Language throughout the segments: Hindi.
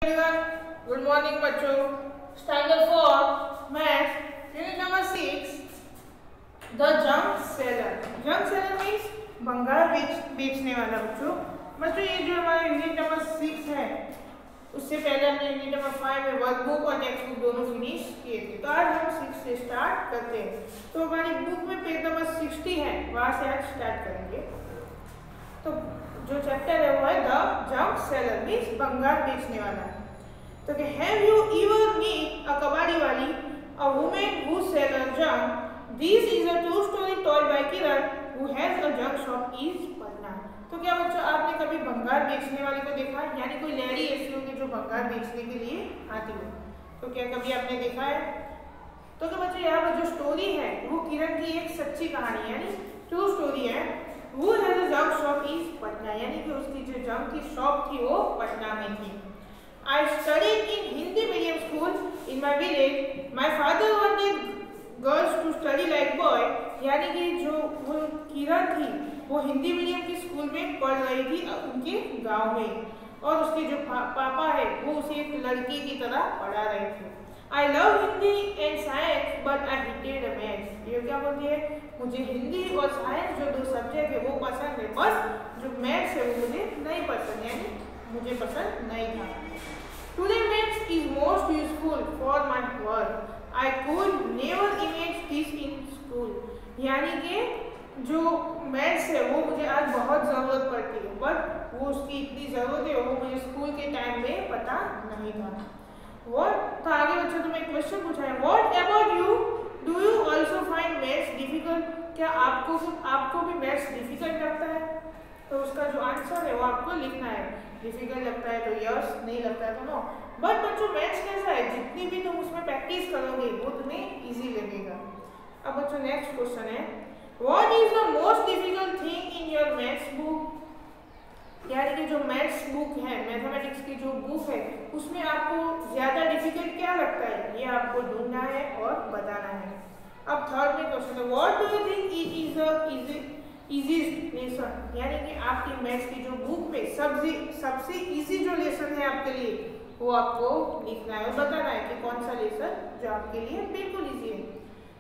everyone, good morning बच्चों। Standard 4 math unit number 6 the junk seller. Junk seller means भंगार बेचने वाला। बच्चों ये जो हमारा यूनिट नंबर 6 है उससे पहले हमने यूनिट नंबर 5 में वर्कबुक और टेक्स्ट बुक दोनों फिनिश किए थे। तो आज हम 6 से स्टार्ट करते हैं। तो हमारी बुक में पेज नंबर 60 है, वहाँ से आज स्टार्ट करेंगे। तो जो चैप्टर है वो है द जंक सेलर मीन्स भंगार बेचने वाला। तो कि have you ever meet a kabadi wali a woman who sell a junk? This is a true story told by Kiran who has a junk shop in Patna. तो क्या बच्चों आपने कभी भंगार बेचने वाली को देखा है? यानी कोई लेडी ऐसी होगी जो भंगार बेचने के लिए आती हो। तो क्या कभी आपने देखा है? तो क्या बच्चों यहाँ पर जो स्टोरी है वो किरण की एक सच्ची कहानी यानी ट्रू स्टोरी है। Who has a junk shop is Patna, यानी कि उसकी जो जंक की शॉप थी वो पटना में थी। I studied in Hindi medium school in my village. My father wanted girls to study like boy, यानी कि जो वो किरण थी वो हिंदी मीडियम के स्कूल में पढ़ रही थी उनके गांव में, और उसके जो पापा है वो उसे एक लड़की की तरह पढ़ा रहे थे। I love Hindi and science but I hated maths। ये क्या बोलती है? मुझे हिंदी और साइंस जो दो सब्जेक्ट है वो पसंद है, बस जो मैथ्स है वो मुझे नहीं पसंद, यानी मुझे पसंद नहीं था। Today maths is most useful for my work. I could never imagine this in school। यानी कि जो मैथ्स है वो मुझे आज बहुत ज़रूरत पड़ती है, बट वो उसकी इतनी ज़रूरत है वो मुझे स्कूल के टाइम में पता नहीं था। तो आगे बच्चों तुम्हें एक क्वेश्चन पूछा है, what about you, do you also find maths difficult? क्या आपको भी मैथ्स डिफिकल्ट लगता है? तो उसका जो आंसर है वो आपको लिखना है। डिफिकल्ट लगता है तो यस, नहीं लगता है तो नो। बट बच्चों मैथ्स कैसा है, जितनी भी तुम उसमें प्रैक्टिस करोगे वो तुम्हें इजी लगेगा। अब बच्चों नेक्स्ट क्वेश्चन है, what is the most difficult thing in your maths book? यानी कि जो मैथ्स बुक है, मैथमेटिक्स की जो बुक है उसमें आपको ज्यादा डिफिकल्ट क्या लगता है, ये आपको ढूंढना है और बताना है। अब थर्ड में क्वेश्चन है, what do you think it is the easiest lesson? यानी कि आपकी मैथ्स की जो बुक में सबसे इजी जो लेसन है आपके लिए वो आपको लिखना है और बताना है कि कौन सा लेसन जो आपके लिए बिल्कुल इजी है।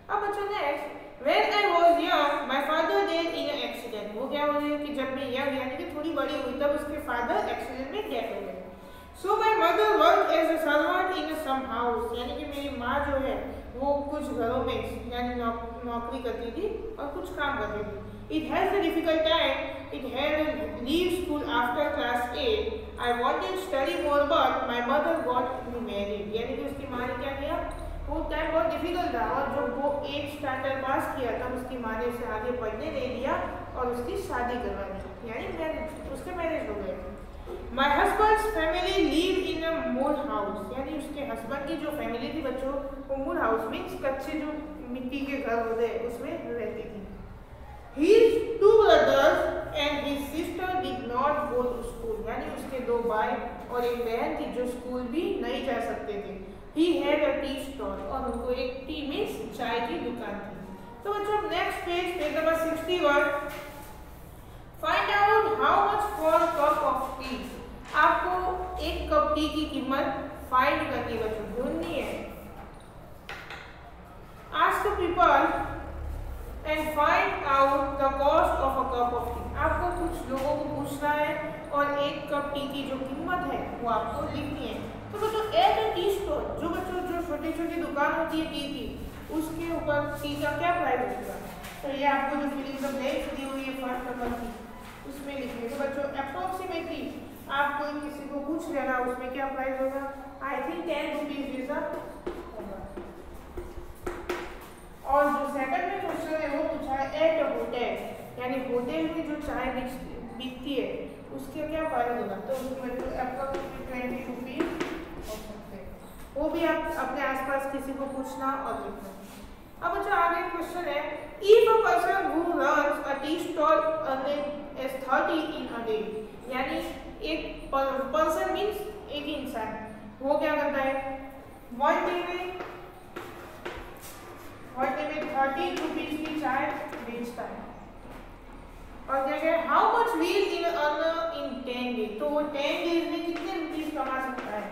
अब बच्चों next, When I was young, my father died in an accident। वो क्या हो रही है कि जब मैं यंग यानी कि थोड़ी बड़ी हुई तब उसके फादर एक्सीडेंट में डेथ हो गए। So my mother worked as a servant in some house। यानी कि मेरी माँ जो है वो कुछ घरों में यानी नौकरी करती थी और कुछ काम करती थी। It has a difficult time. It had to leave school after class 8. I wanted to study more but my mother got me married। यानी कि उसकी माँ ने क्या किया, वो टाइम बहुत डिफिकल्ट था और जब वो 8 स्टैंडर्ड पास किया तब उसकी माँ ने उसे आगे पढ़ने नहीं दिया और उसकी शादी करवा दी, यानी मैरिज, उसके मैरिज हो गए। My husband's family lived in a mud house। यानी उसके हस्बैंड की जो फैमिली थी बच्चों वो mud house मीन्स कच्चे जो मिट्टी के घर होते हैं उसमें रहती थी। His 2 brothers and his sister did not go to school। यानी उसके 2 भाई और एक बहन थी जो स्कूल भी नहीं जा सकते थे। He had a tea stall और उनको एक टी मीन्स चाय की दुकान थी। तो बच्चों next page number 61, find out how much for cup of T. आपको एक कप टी की कीमत फाइंड करनी है बच्चों, ढूंढनी है। Ask people and find out the cost of a cup of T. आपको कुछ लोगों को पूछना है और एक कप टी की जो कीमत है वो आपको लिखनी है। तो बच्चों एट अ टी स्टोर, जो बच्चों जो छोटी छोटी दुकान होती है टी की, उसके ऊपर टी का क्या प्राइस होगा? तो ये आपको जो फिलिंग द ब्लैंक्स दी हुई है फर्स्ट नंबर की उसमें लिखिए। तो बच्चों अप्रोक्सीमेटली आपको किसी को पूछ लेना उसमें क्या प्राइस होगा, आई थिंक 10 रुपीज जैसा होगा। और जो सेकंड में क्वेश्चन है वो पूछा है एट अ होटल, यानी होटल में जो चाय बिकती है उसके क्या प्राइस होगा? तो उसमें बच्चों अप्रोक्सीमेटली 20 रुपीज हो सकते हैं। वो भी आप अपने आसपास किसी को पूछना और लिखना। अब बच्चों आगे क्वेश्चन है, if a person who runs a tea stall earns 30 in a day. यानी एक पर्सन मीन्स एक इंसान, वो क्या करता है वन डे में 30 रुपीज की चाय बेचता है। और क्या है, how much will in earn in 10 days. तो वो 10 डेज में कितने रुपीज कमा सकता है?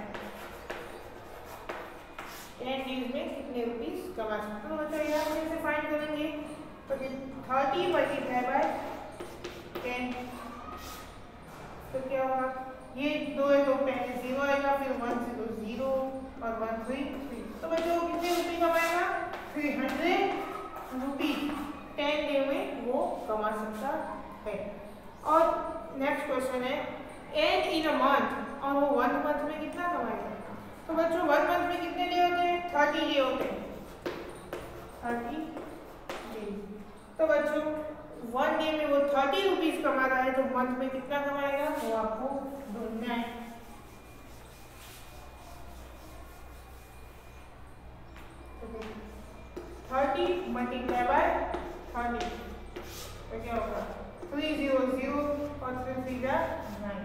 कमा सकता। तो बच्चों यहाँ कैसे फाइंड करेंगे, तो 30 मल्टीप्लाई बाय 10, तो क्या होगा, ये 2 है तो पहले 0 आएगा, फिर 1 0 0 और 1 3 3। तो बच्चों कितने रुपये कमाएगा, 300 रुपीज 10 डे में वो कमा सकता है। और नेक्स्ट क्वेश्चन है, एंड इन अ मंथ, और वो 1 मंथ में कितना कमाएगा। तो बच्चों 1 मंथ में कितने डे होते हैं, 30 डे होते हैं, 30 डे। तो बच्चों 1 डे में वो 30 रुपीज कमा रहा है, तो मंथ में कितना कमाएगा वो आपको ढूंढना है। तो 30 मल्टीप्लाई बाय 30, तो क्या होगा 300 और 3 9,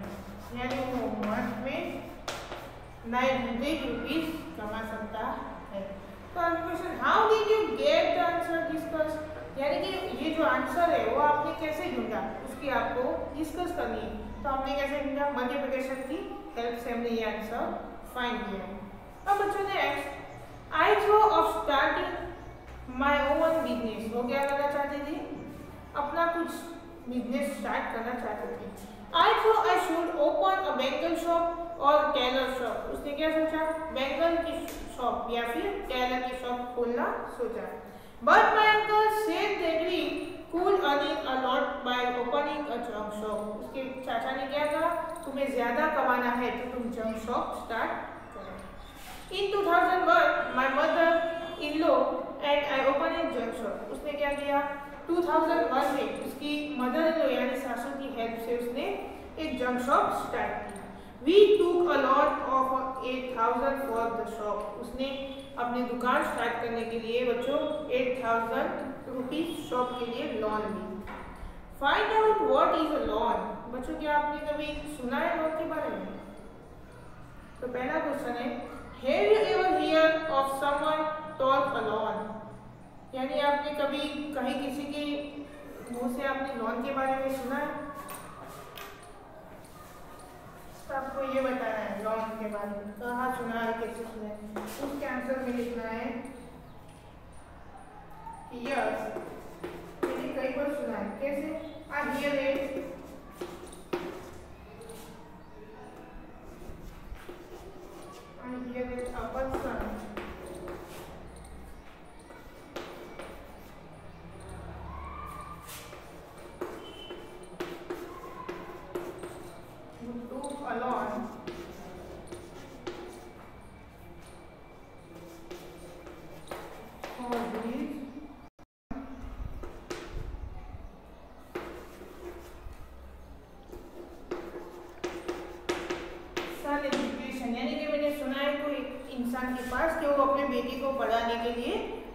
यानी वो मंथ में 900 रुपीज कमा सकता है। तो question, how did you get the answer discuss, यानी कि ये जो आंसर है वो आपने कैसे ढूंढा, उसकी आपको डिस्कस करनी है। तो हमने कैसे ढूंढा, मल्टीप्लिकेशन की हेल्प से हमने ये आंसर फाइंड किया। अब बच्चों next, I thaw of starting my own business, वो क्या करना चाहती थी, अपना कुछ बिजनेस स्टार्ट करना चाहती थी। I thought I should open a bangle shop और टेलर शॉप, उसने क्या सोचा, बैंगल की शॉप या फिर टेलर की शॉप खोलना सोचा। But my uncle said that we could earn a lot by opening a junk shop, उसके चाचा ने क्या कहा, तुम्हें ज्यादा कमाना है तो तुम जंक शॉप स्टार्ट करो। इन 2001 my mother in law and I open A junk shop, उसने क्या किया, 2001 में उसकी मदर इन लॉ यानी सासू की हेल्प से उसने एक जंक शॉप स्टार्ट किया। We took a lot of 8,000 for the shop, उसने अपनी दुकान स्टार्ट करने के लिए बच्चों 8,000 रुपीज शॉप के लिए लोन ली। Find out what is a loan, बच्चों क्या आपने कभी सुना है लोन के बारे में। तो पहला क्वेश्चन है, have you ever here of someone talk a loan, यानी आपने कभी कहीं किसी के मुंह से आपने लोन के बारे में सुना है। तो आपको ये बताना है लोन के बारे में, कहाँ सुना है, कैसे सुना है, उसके आंसर में लिखना है कि यस, मैंने कई बार सुना है। कैसे, I hear it, I hear it a person इंसान के पास कि वो अपने बेटी को पढ़ाने के लिए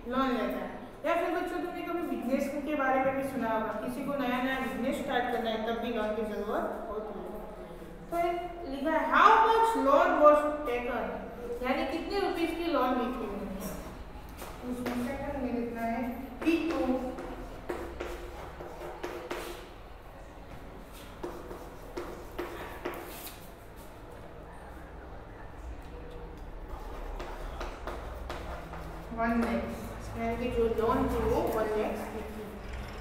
लोन लेता है। या फिर बच्चों तुमने कभी बिजनेस के बारे में भी सुना होगा, किसी को नया नया बिजनेस स्टार्ट करना है तब भी लोन की जरूरत होती है। तो लिखा है how much loan was taken, यानी कितने रुपीस की लोन ली थी उन्होंने, उसमें सेकंड में लिखना है he took $1 lakh, यानी कि जो लोन थी वो 1 लाख थी।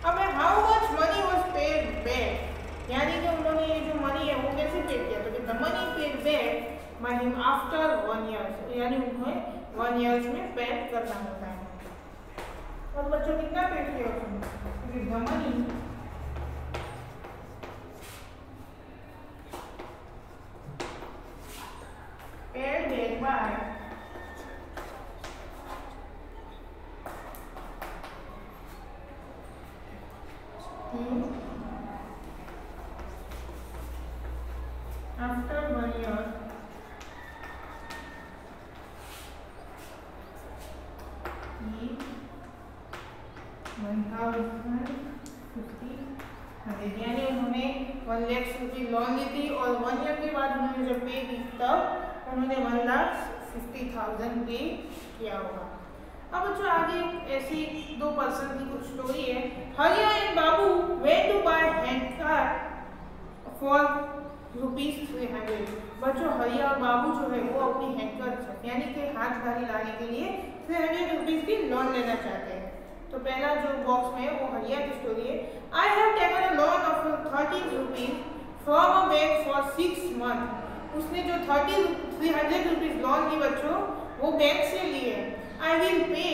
अब how much money was paid back, यानी कि उन्होंने ये जो मनी है वो कैसे पेड किया, तो the money paid back by him after 1 year, यानी उन्हें 1 ईयर्स में पेड करना होता है। और बच्चों कितना पेड किया उसने, the money paid back by after 1 year he 1,050, यानी उन्होंने 1 लाख रुपये लोन ली थी और 1 ईयर के बाद उन्होंने जब पे की तब उन्होंने 1,50,000 पे किया होगा। अब बच्चों आगे ऐसी 2 पर्सन की कुछ स्टोरी है। Hariya and Babu went to buy hand car for ₹300। बच्चों हरिया और बाबू जो है वो अपनी हैंकर यानी कि हाथधारी लाने के लिए ₹300 की लोन लेना चाहते हैं। तो पहला जो बॉक्स में है वो हरिया की स्टोरी है। I have taken a loan of ₹13 from a bank for 6 months। उसने जो ₹300 लोन ली बच्चों वो बैंक से ली है। I will pay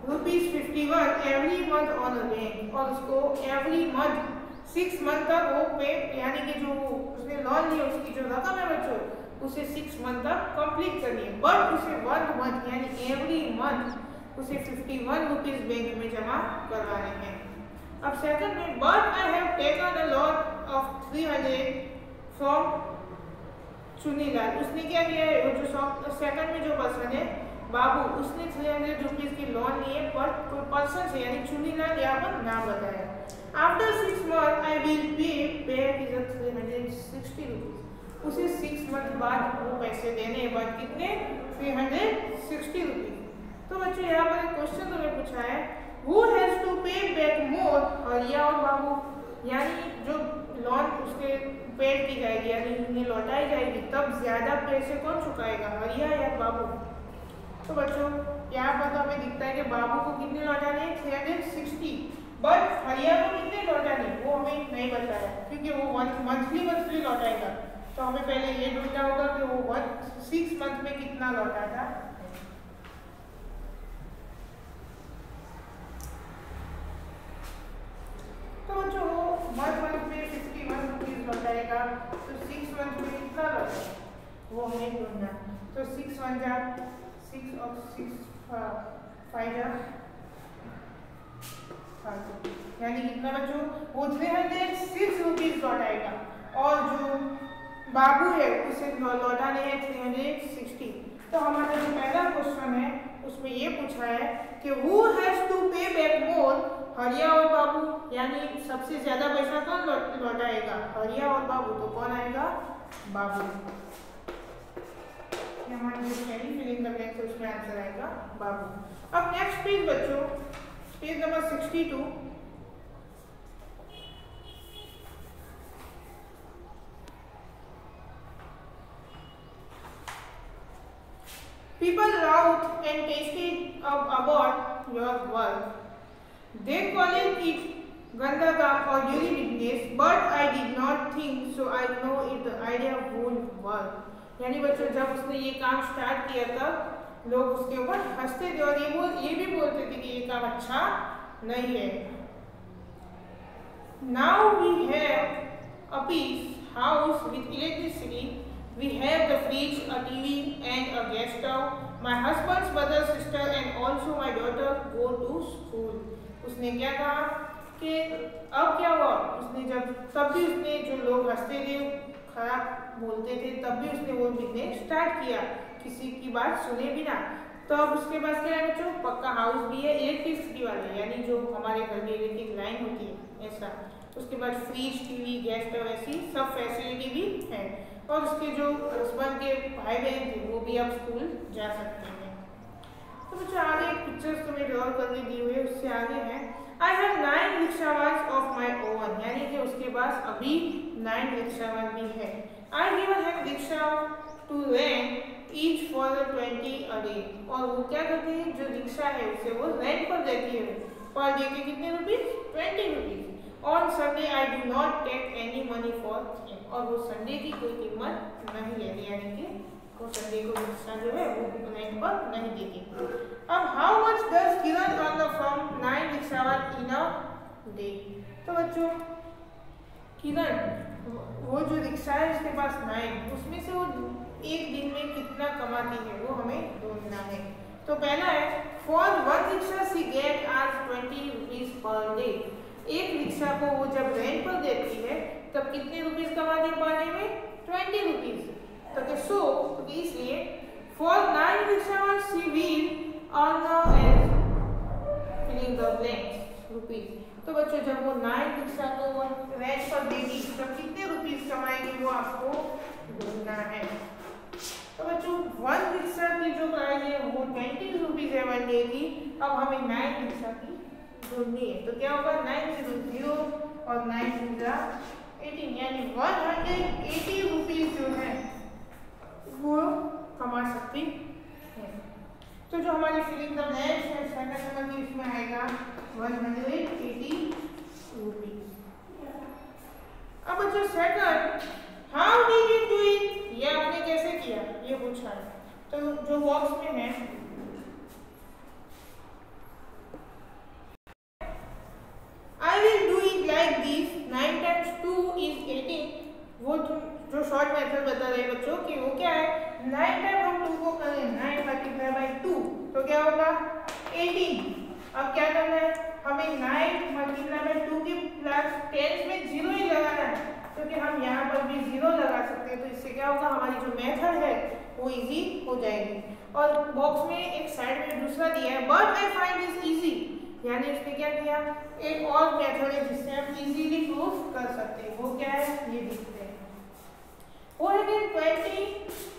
₹51 every month on a bank, और उसको एवरी मंथ 6 मंथ तक वो पे यानी कि जो उसने लोन लिया उसकी जो रकम है बच्चों उसे 6 मंथ तक कंप्लीट करनी है। बट उसे 1 मंथ यानी एवरी मंथ उसे ₹51 बैंक में जमा करवाने हैं। अब सेकंड में but I have taken a loan of 300 from Chunilal. उसने क्या किया है, जो सेकंड में जो पर्सन है बाबू, उसने ₹300 की लोन ली है पर पर्सन से यानी चुनीलाल यहाँ पर नाम बताया। After 6 months I will pay back is ₹360। उसे 6 मंथ बाद वो पैसे देने हैं, बाद कितने ₹360। तो बच्चों यहाँ पर एक क्वेश्चन तुम्हें पूछा है, हु हैज टू पे बैक मोर, हरिया और बाबू, यानी जो लोन उसके पेड की जाएगी यानी उन्हें लौटाई जाएगी तब ज्यादा पैसे कौन चुकाएगा, हरिया या बाबू। तो बच्चों यहाँ पर तो हमें दिखता है कि बाबू को कितने लौटाने हैं 360, बट हरिया को कितने लौटाने वो हमें नहीं बताया क्योंकि वो मंथली लौटाएगा। तो हमें पहले ये ढूंढना होगा कि वो 6 मंथ में कितना लौटा था। तो बच्चों वो मंथ में ₹51 लौटाएगा, तो 6 मंथ में कितना लौटाएगा वो हमें ढूंढना। तो 6 1 जा 6 और 6 5 जा यानी कितना बच्चों वो ₹306 लौटाएगा, और जो बाबू है उसे लौटाने हैं 360। तो हमारा जो पहला क्वेश्चन है उसमें ये पूछा है कि हु हैज टू पे बैक मोर, हरिया और बाबू, यानी सबसे ज्यादा पैसा कौन लौटाएगा, हरिया और बाबू। तो कौन आएगा, बाबू। हमारे जो फिलिंग द ब्लैंक्स है उसमें आंसर आएगा बाबू। अब नेक्स्ट पेज बच्चों, page number 62। People laughed and tasted about your work. They called it ganda काम or dirty business, but I did not think so. I know if the idea won't work. यानी बच्चों जब उसने ये काम स्टार्ट किया तब लोग उसके ऊपर हंसते थे और ये भी बोलते थे कि ये काम अच्छा नहीं है। Now we have a peace house with electricity. We have the fridge, a TV and a gas stove. My husband's brother, sister and also my daughter go to school. उसने क्या कहा कि अब क्या हुआ, उसने तब भी उसने जो लोग हंसते थे खराब बोलते थे तब भी उसने वो बिजनेस स्टार्ट किया किसी की बात सुने बिना। तो अब उसके पास क्या है बच्चों, पक्का हाउस भी है, इलेक्ट्रिसिटी वाला यानी जो हमारे घर में इलेक्ट्रिक लाइन होती है ऐसा, उसके बाद फ्रिज, टीवी, गैस स्टोव ऐसी सब फैसिलिटी भी है, और उसके जो हस्बैंड के भाई बहन थे वो भी अब स्कूल जा सकते हैं। तो बच्चों आगे एक पिक्चर्स तुम्हें ड्रॉ करके दी हुई है, उससे आगे है I have 9 rickshaws of my own, यानी कि उसके पास अभी 9 रिक्शावाज भी है। I given him rickshaw to rent each for 20 a day, और वो क्या करती है जो रिक्शा है उसे वो रेंट पर देती है, पर डे के कितने rupees, 20 rupees. On Sunday I do not take any money for him, और वो संडे की कोई कीमत नहीं लेती, यानी कि वो संडे को रिक्शा जो है वो रेंट पर नहीं देती। अब how much does Kiran earn from 9 rickshaws in a day. तो बच्चों किरण वो जो रिक्शा है उसके पास 9, उसमें से वो एक दिन में कितना कमाती है वो हमें ढूंढना है। तो पहला है फॉर 1 रिक्शा सी गेट आज 20 रुपीज पर डे। एक रिक्शा को वो जब रेंट पर देती है तब कितने रुपीज कमाती है पर डे में, 20 रुपीज। तो सो इसलिए for 9 rickshaw she will earn as filling the blanks rupees. तो बच्चों जब वो 9 रिक्शा को वो रेंट पर देगी तब कितने रुपीज कमाएगी वो आपको ढूंढना है। तो बच्चों 1 रिक्शा की जो प्राइस है वो 20 रुपीज है 1 डे की। अब हमें 9 रिक्शा की ढूंढनी है, तो क्या होगा 9 0 0 और 9 0 8 18 यानी 180 रुपीज जो है वो कमा सकती है। तो जो हमारी फिलिंग द ब्लैंक्स है सेकंड नंबर की इसमें आएगा 180 रुपीज। अब बच्चों second how did you do it, ये आपने कैसे किया ये पूछा है। तो जो बॉक्स में है I will do it like this 9 times 2 is 18, वो जो शॉर्ट मेथड बता रहे हैं बच्चों कि वो क्या है 9 टाइम हम 2 को करें 9 मल्टीप्लाई बाई 2 तो क्या होगा 18। अब क्या करना है हमें 9 मल्टीप्लाई बाई 2 के प्लस टेंस में 0 ही लगाना है क्योंकि हम यहाँ पर भी 0 लगा सकते हैं। तो इससे क्या होगा हमारी जो मेथड है वो इजी हो जाएगी। और बॉक्स में एक साइड में दूसरा दिया है but I find this easy, यानी उसने क्या किया एक और मेथड है जिससे हम इजीली प्रूफ कर सकते हैं। वो क्या है ये देखते हैं। वो है कि 20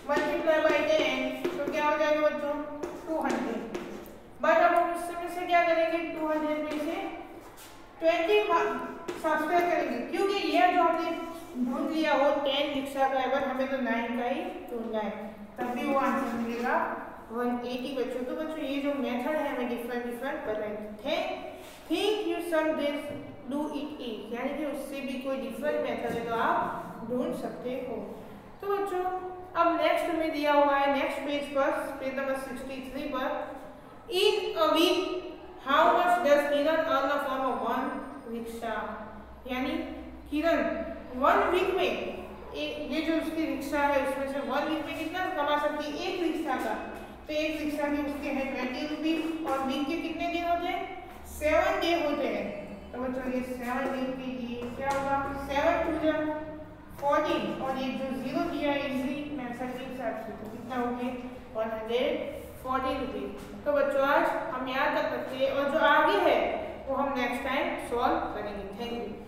मल्टीप्लाई बाई 10 तो क्या हो जाएगा बच्चों 200। बट अब हम इसमें से क्या करेंगे 200 में से 20 सब्सट्रैक्ट करेंगे क्योंकि ये जो हमने ढूंढ लिया वो 10 रिक्शा का है बट हमें तो 9 का ही ढूंढना है, तब भी वो आंसर मिलेगा 180 बच्चों। तो बच्चों ये जो मेथड है हमें डिफरेंट बनाए थे। Think you some this do it is, यानी कि उससे भी कोई डिफरेंट मेथड है तो आप ढूंढ सकते हो। तो बच्चों अब नेक्स्ट में दिया हुआ है नेक्स्ट पेज पर पेज नंबर 63 पर in a week how much does Kiran earn from a one rickshaw, यानी किरण 1 वीक में ये जो उसकी रिक्शा है उसमें से 1 वीक में कितना कमा सकती है एक रिक्शा का। तो एक रिक्शा के उसके हैं 20 रुपीज और वीक के कितने दिन होते हैं 7 डे होते हैं। तो बच्चों ये 7 डे के लिए क्या होगा 7 2 जा 14 और ये जो 0 दिया है इजी मेथड के हिसाब से तो कितना हो गए 140 रुपीज। तो बच्चों आज हम याद रख सकते हैं और जो आगे है वो हम नेक्स्ट टाइम सॉल्व करेंगे। Thank you.